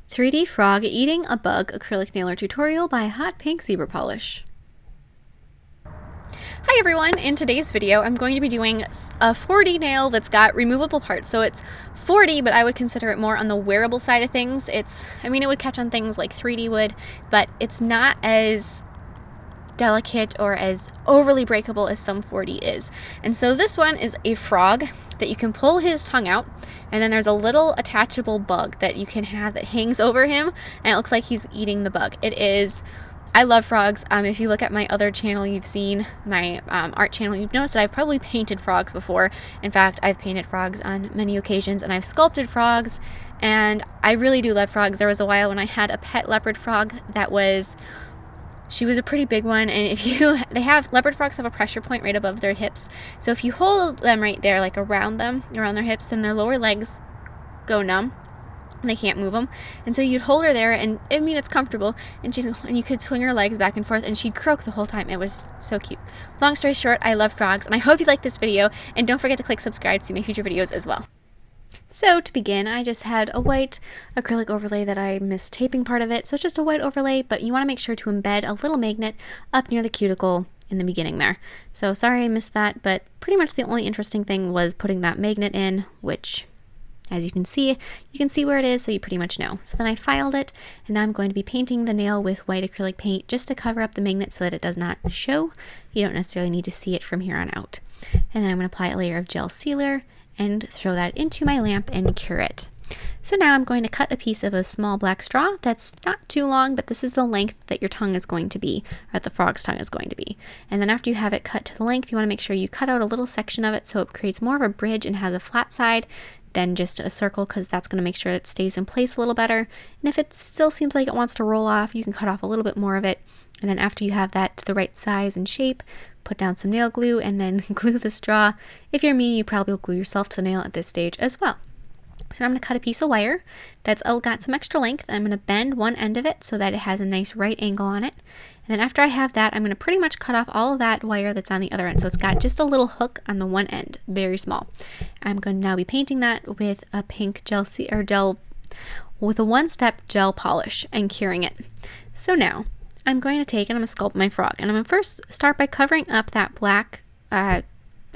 3D Frog Eating a Bug Acrylic Nailer Tutorial by Hotpinkzebrapolish. Hi everyone, in today's video I'm going to be doing a 4D nail that's got removable parts. So it's 4D, but I would consider it more on the wearable side of things. It would catch on things like 3D would, but it's not as delicate or as overly breakable as some 4D is. And so this one is a frog that you can pull his tongue out, and then there's a little attachable bug that you can have that hangs over him, and it looks like he's eating the bug. I love frogs. If you look at my other channel, you've seen my art channel, you've noticed that I've probably painted frogs before. In fact, I've painted frogs on many occasions, and I've sculpted frogs, and I really do love frogs. There was a while when I had a pet leopard frog she was a pretty big one, and leopard frogs have a pressure point right above their hips. So if you hold them right there, like around their hips, then their lower legs go numb. And they can't move them. And so you'd hold her there, and it's comfortable, and you could swing her legs back and forth, and she'd croak the whole time. It was so cute. Long story short, I love frogs, and I hope you like this video, and don't forget to click subscribe to see my future videos as well. So to begin, I just had a white acrylic overlay that I missed taping part of it. So it's just a white overlay, but you want to make sure to embed a little magnet up near the cuticle in the beginning there. So sorry I missed that, but pretty much the only interesting thing was putting that magnet in, which, as you can see where it is, so you pretty much know. So then I filed it, and now I'm going to be painting the nail with white acrylic paint just to cover up the magnet so that it does not show. You don't necessarily need to see it from here on out. And then I'm going to apply a layer of gel sealer and throw that into my lamp and cure it. So now I'm going to cut a piece of a small black straw that's not too long, but this is the length that your tongue is going to be, or the frog's tongue is going to be. And then after you have it cut to the length, you want to make sure you cut out a little section of it so it creates more of a bridge and has a flat side than just a circle, because that's going to make sure it stays in place a little better. And if it still seems like it wants to roll off, you can cut off a little bit more of it. And then after you have that to the right size and shape, put down some nail glue and then glue the straw. If you're me, you probably will glue yourself to the nail at this stage as well. So now I'm going to cut a piece of wire that's got some extra length. I'm going to bend one end of it so that it has a nice right angle on it. And then after I have that, I'm going to pretty much cut off all of that wire that's on the other end. So it's got just a little hook on the one end, very small. I'm going to now be painting that with a pink with a one-step gel polish and curing it. So now I'm going to take and I'm going to sculpt my frog. And I'm going to first start by covering up that black, I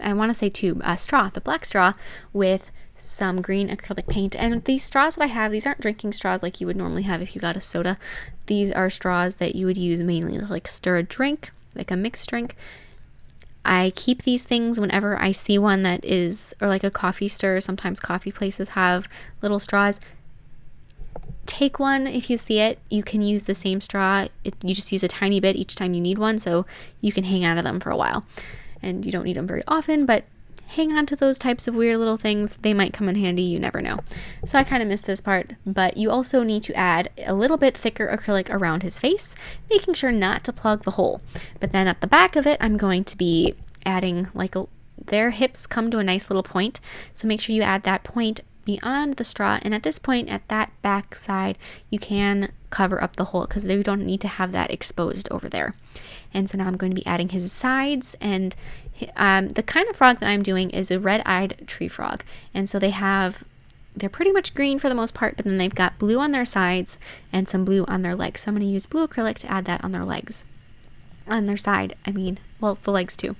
want to say tube, straw, the black straw, with some green acrylic paint. And these straws that I have, these aren't drinking straws like you would normally have if you got a soda. These are straws that you would use mainly to like stir a drink, like a mixed drink. I keep these things whenever I see one that is, or like a coffee stir. Sometimes coffee places have little straws. Take one if you see it. You can use the same straw. You just use a tiny bit each time you need one, so you can hang out of them for a while. And you don't need them very often, but hang on to those types of weird little things. They might come in handy, you never know. So I kind of missed this part, but you also need to add a little bit thicker acrylic around his face, making sure not to plug the hole. But then at the back of it, I'm going to be adding their hips come to a nice little point, so make sure you add that point beyond the straw, and at this point at that back side you can cover up the hole because you don't need to have that exposed over there. And so now I'm going to be adding his sides, and the kind of frog that I'm doing is a red-eyed tree frog, and so they're pretty much green for the most part, but then they've got blue on their sides and some blue on their legs. So I'm going to use blue acrylic to add that on their legs. On their side, the legs too,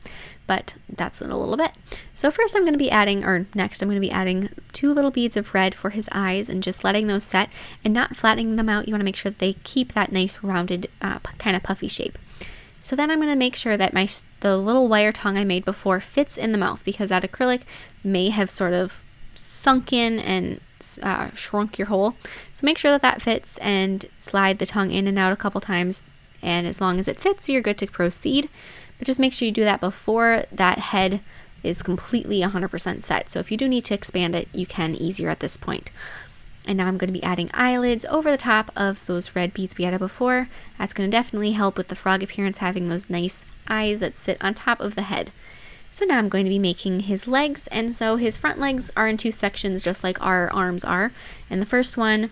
but that's in a little bit. So first I'm going to be adding, next I'm going to be adding 2 little beads of red for his eyes and just letting those set and not flattening them out. You want to make sure that they keep that nice rounded kind of puffy shape. So then I'm going to make sure that the little wire tongue I made before fits in the mouth, because that acrylic may have sort of sunk in and shrunk your hole. So make sure that that fits and slide the tongue in and out a couple times. And as long as it fits, you're good to proceed. But just make sure you do that before that head is completely 100% set. So if you do need to expand it, you can easier at this point. And now I'm going to be adding eyelids over the top of those red beads we added before. That's going to definitely help with the frog appearance, having those nice eyes that sit on top of the head. So now I'm going to be making his legs. And so his front legs are in 2 sections, just like our arms are. And the first one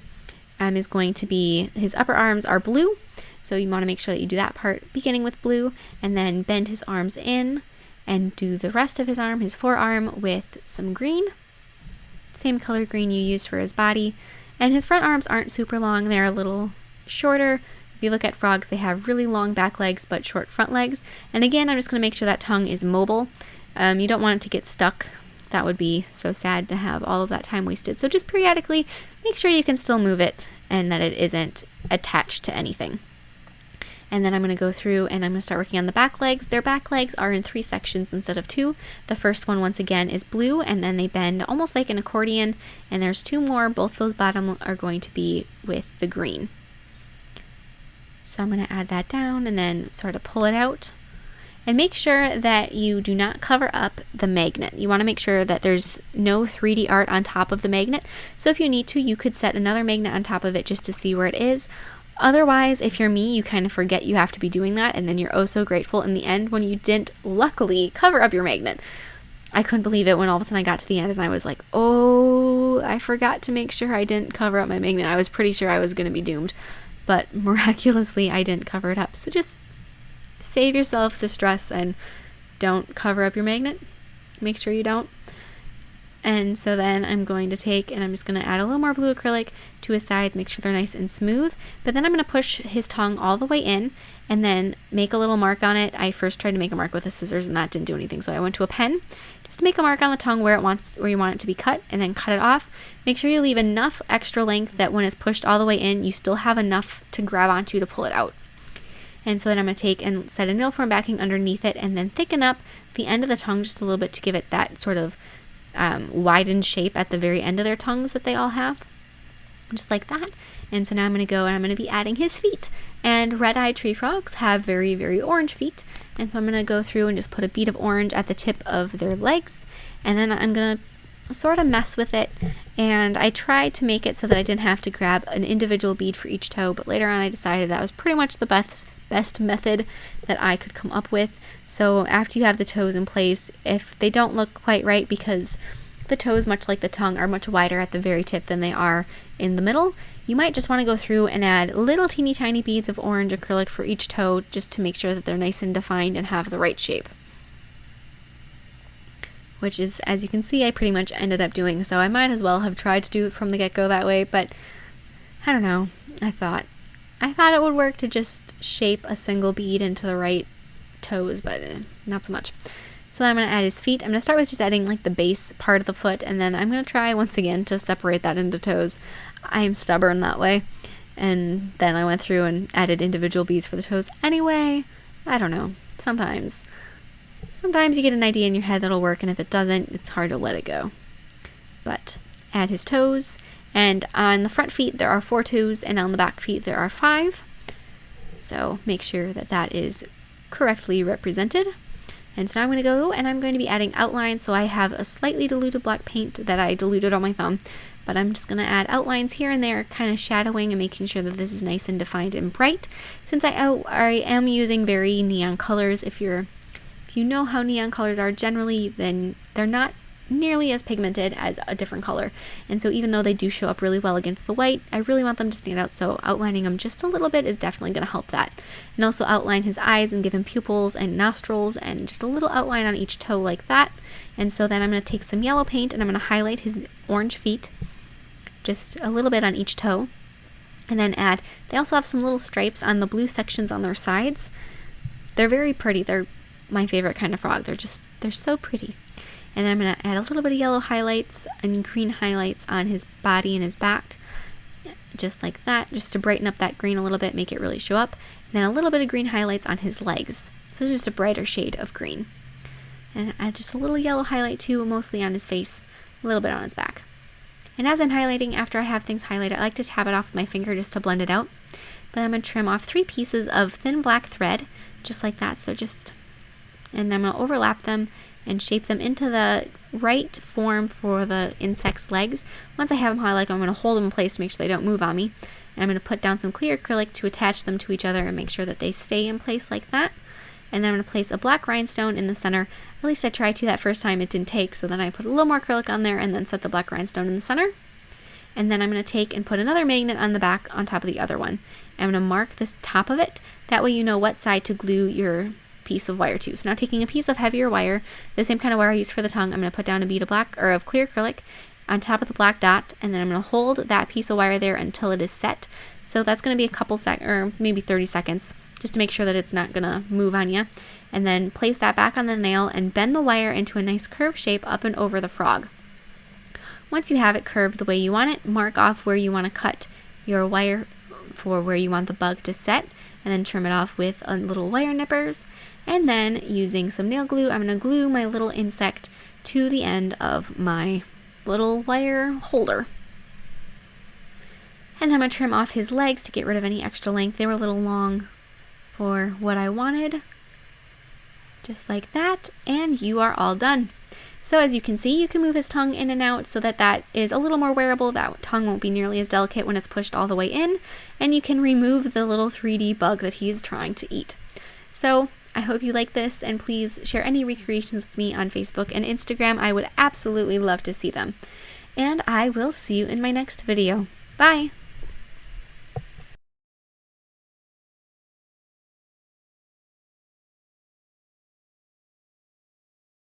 is going to be, his upper arms are blue. So you want to make sure that you do that part beginning with blue, and then bend his arms in and do the rest of his arm, his forearm, with some green, same color green you used for his body, And his front arms aren't super long, they're a little shorter. If you look at frogs, they have really long back legs but short front legs. And again, I'm just going to make sure that tongue is mobile. You don't want it to get stuck. That would be so sad to have all of that time wasted. So just periodically make sure you can still move it and that it isn't attached to anything. And then I'm going to go through and I'm going to start working on the back legs. Their back legs are in 3 sections instead of 2. The first one, once again, is blue, and then they bend almost like an accordion. And there's 2 more. Both those bottom are going to be with the green. So I'm going to add that down and then sort of pull it out. And make sure that you do not cover up the magnet. You want to make sure that there's no 3D art on top of the magnet. So if you need to, you could set another magnet on top of it just to see where it is. Otherwise, if you're me, you kind of forget you have to be doing that, and then you're oh so grateful in the end when you didn't, luckily, cover up your magnet. I couldn't believe it when all of a sudden I got to the end and I was like, oh, I forgot to make sure I didn't cover up my magnet. I was pretty sure I was going to be doomed, but miraculously I didn't cover it up. So just save yourself the stress and don't cover up your magnet. Make sure you don't. And so then I'm going to take and I'm just going to add a little more blue acrylic to his sides, make sure they're nice and smooth. But then I'm going to push his tongue all the way in and then make a little mark on it. I first tried to make a mark with the scissors and that didn't do anything. So I went to a pen just to make a mark on the tongue where you want it to be cut, and then cut it off. Make sure you leave enough extra length that when it's pushed all the way in, you still have enough to grab onto to pull it out. And so then I'm going to take and set a nail form backing underneath it and then thicken up the end of the tongue just a little bit to give it that sort of widened shape at the very end of their tongues that they all have, just like that. And so now I'm going to go and I'm going to be adding his feet. And red-eyed tree frogs have very, very orange feet, and so I'm going to go through and just put a bead of orange at the tip of their legs, and then I'm going to sort of mess with it. And I tried to make it so that I didn't have to grab an individual bead for each toe, but later on I decided that was pretty much the best method that I could come up with. So after you have the toes in place, if they don't look quite right because the toes, much like the tongue, are much wider at the very tip than they are in the middle, you might just want to go through and add little teeny tiny beads of orange acrylic for each toe just to make sure that they're nice and defined and have the right shape. Which is, as you can see, I pretty much ended up doing, so I might as well have tried to do it from the get-go that way, but I don't know. I thought it would work to just shape a single bead into the right toes, but not so much. So then I'm going to add his feet. I'm going to start with just adding like the base part of the foot, and then I'm going to try once again to separate that into toes. I am stubborn that way. And then I went through and added individual beads for the toes anyway. I don't know. Sometimes you get an idea in your head that'll work, and if it doesn't, it's hard to let it go. But add his toes. And on the front feet, there are 4 toes, and on the back feet, there are 5. So make sure that that is correctly represented. And so now I'm going to go and I'm going to be adding outlines. So I have a slightly diluted black paint that I diluted on my thumb, but I'm just going to add outlines here and there, kind of shadowing and making sure that this is nice and defined and bright. Since I am using very neon colors, if you know how neon colors are generally, then they're not nearly as pigmented as a different color, and so even though they do show up really well against the white, I really want them to stand out, so outlining them just a little bit is definitely going to help that. And also outline his eyes and give him pupils and nostrils and just a little outline on each toe like that. And so then I'm going to take some yellow paint and I'm going to highlight his orange feet, just a little bit on each toe, and then they also have some little stripes on the blue sections on their sides. They're very pretty. They're my favorite kind of frog. They're so pretty. And then I'm going to add a little bit of yellow highlights and green highlights on his body and his back, just like that, just to brighten up that green a little bit, make it really show up. And then a little bit of green highlights on his legs, so it's just a brighter shade of green. And add just a little yellow highlight too, mostly on his face, a little bit on his back. And as I'm highlighting, after I have things highlighted, I like to tap it off with my finger just to blend it out. But I'm going to trim off 3 pieces of thin black thread, just like that, and I'm going to overlap them and shape them into the right form for the insect's legs. Once I have them highlighted, I'm going to hold them in place to make sure they don't move on me. And I'm going to put down some clear acrylic to attach them to each other and make sure that they stay in place like that. And then I'm going to place a black rhinestone in the center. At least I tried to that first time, it didn't take, so then I put a little more acrylic on there and then set the black rhinestone in the center. And then I'm going to take and put another magnet on the back on top of the other one. I'm going to mark this top of it. That way you know what side to glue your piece of wire to. So now taking a piece of heavier wire, the same kind of wire I used for the tongue, I'm going to put down a bead of clear acrylic on top of the black dot, and then I'm going to hold that piece of wire there until it is set. So that's going to be a couple or maybe 30 seconds, just to make sure that it's not going to move on you. And then place that back on the nail and bend the wire into a nice curved shape up and over the frog. Once you have it curved the way you want it, mark off where you want to cut your wire for where you want the bug to set, and then trim it off with little wire nippers. And then using some nail glue, I'm going to glue my little insect to the end of my little wire holder. And then I'm going to trim off his legs to get rid of any extra length. They were a little long for what I wanted. Just like that, and you are all done. So as you can see, you can move his tongue in and out so that that is a little more wearable. That tongue won't be nearly as delicate when it's pushed all the way in, and you can remove the little 3D bug that he's trying to eat. So I hope you like this, and please share any recreations with me on Facebook and Instagram. I would absolutely love to see them. And I will see you in my next video. Bye!